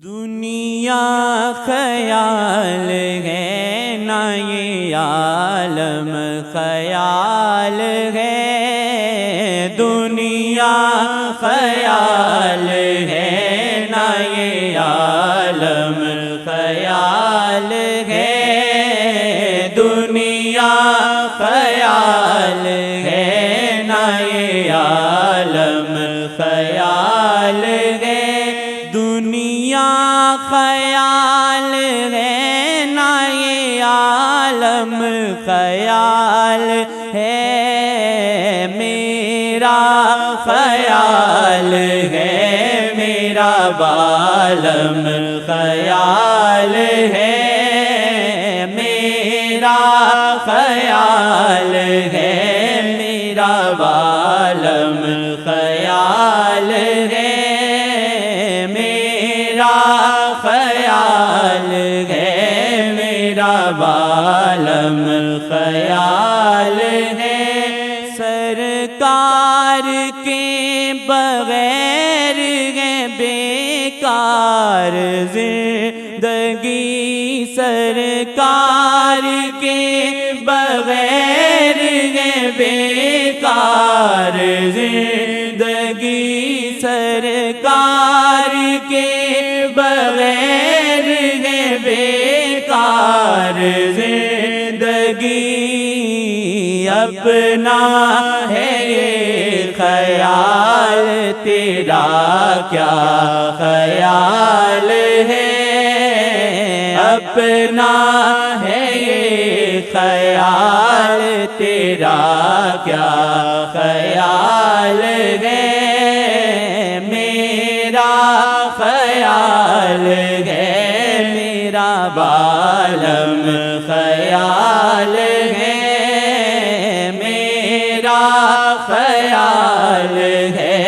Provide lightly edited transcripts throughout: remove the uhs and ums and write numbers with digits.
دنیا خیال ہے نہ یہ عالم خیال ہے، دنیا خیال ہے نہ یہ عالم خیال ہے، دنیا خیال ہے نہ یہ عالم خیال ہے، دنیا خیال ہے نہ یہ عالم خیال ہے، میرا خیال ہے میرا عالم خیال ہے، میرا خیال ہے میرا عالم خیال ہے، خیال ہے میرا عالم خیال ہے، سرکار کے بغیر ہے بیکار زندگی، سرکار کے بغیر ہے بیکار زندگی، سرکار کے بغیر ہے بیکار زندگی، اپنا ہے یہ خیال تیرا کیا خیال ہے، اپنا ہے یہ خیال تیرا کیا خیال ہے، خیال ہے میرا عالم خیال ہے، میرا خیال ہے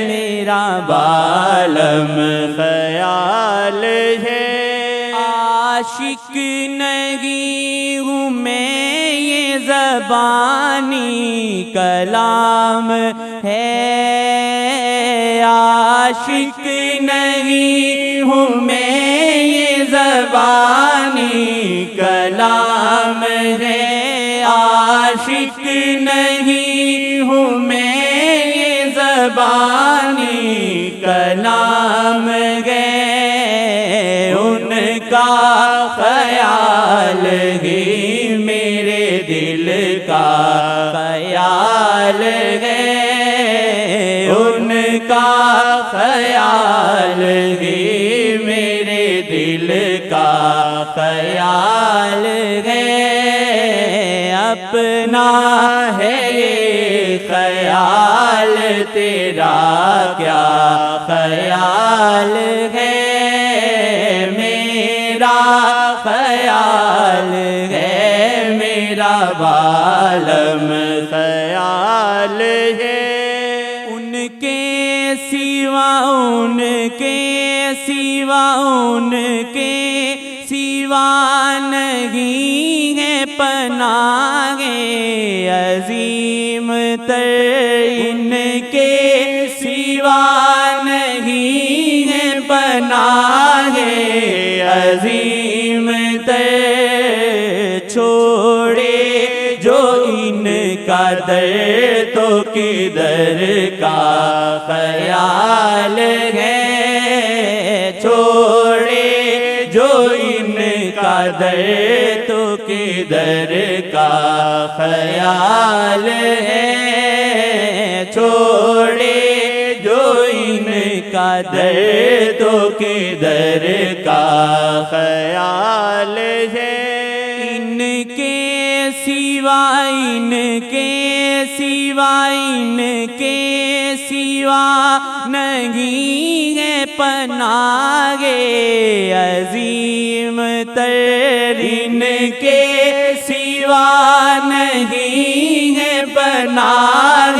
میرا عالم خیال ہے، عاشق نہیں ہوں میں یہ زبانی کلام ہے، عاشق نہیں ہوں میں یہ زبانی کلام ہے، عاشق نہیں ہوں میں یہ زبانی کلام ہے، ان کا خیال ہی میرے دل کا خیال ہے، ان کا خیال ہی میرے دل کا خیال ہے، اپنا ہے یہ خیال تیرا کیا خیال ہے، میرا خیال ہے میرا عالم خیال ہے، ان کے سوا ان کے سوا ان کے سوا نہیں ہے پناہ عظیم تر، ان کے سوا نہیں ہے پناہ عظیم تر، چھوڑے جو ان کا در تو کدھر کا خیال ہے، چھوڑے جو ان کا در تو کدھر کا خیال ہے، چھوڑے جو ان کا در تو کدھر کا خیال ہے، ان کے سوا ان کے سوا ان کے سوا نہیں ہے پناہ عظیم تر، ان کے سوا نہیں ہے پناہ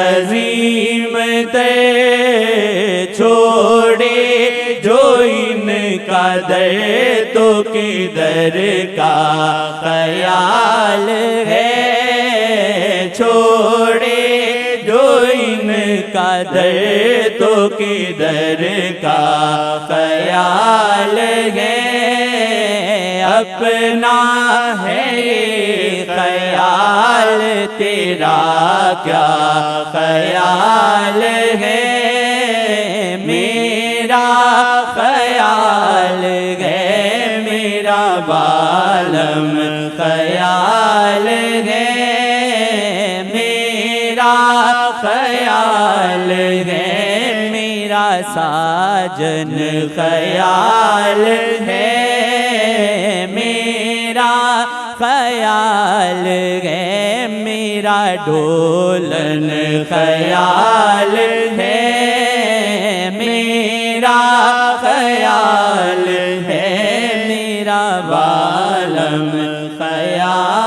عظیم تر، چھوڑے جو ان کا در تو کدھر کا خیال ہے، چھوڑے جو ان کا در تو کدھر کا خیال ہے اپنا ہے یہ خیال تیرا کیا خیال ہے میرا خیال ہے میرا بالم خیال ہے میرا خیال ہے میرا ساجن خیال ہے میرا خیال ہے میرا ڈولن خیال ہے میرا خیال ہے میرا بالم خیال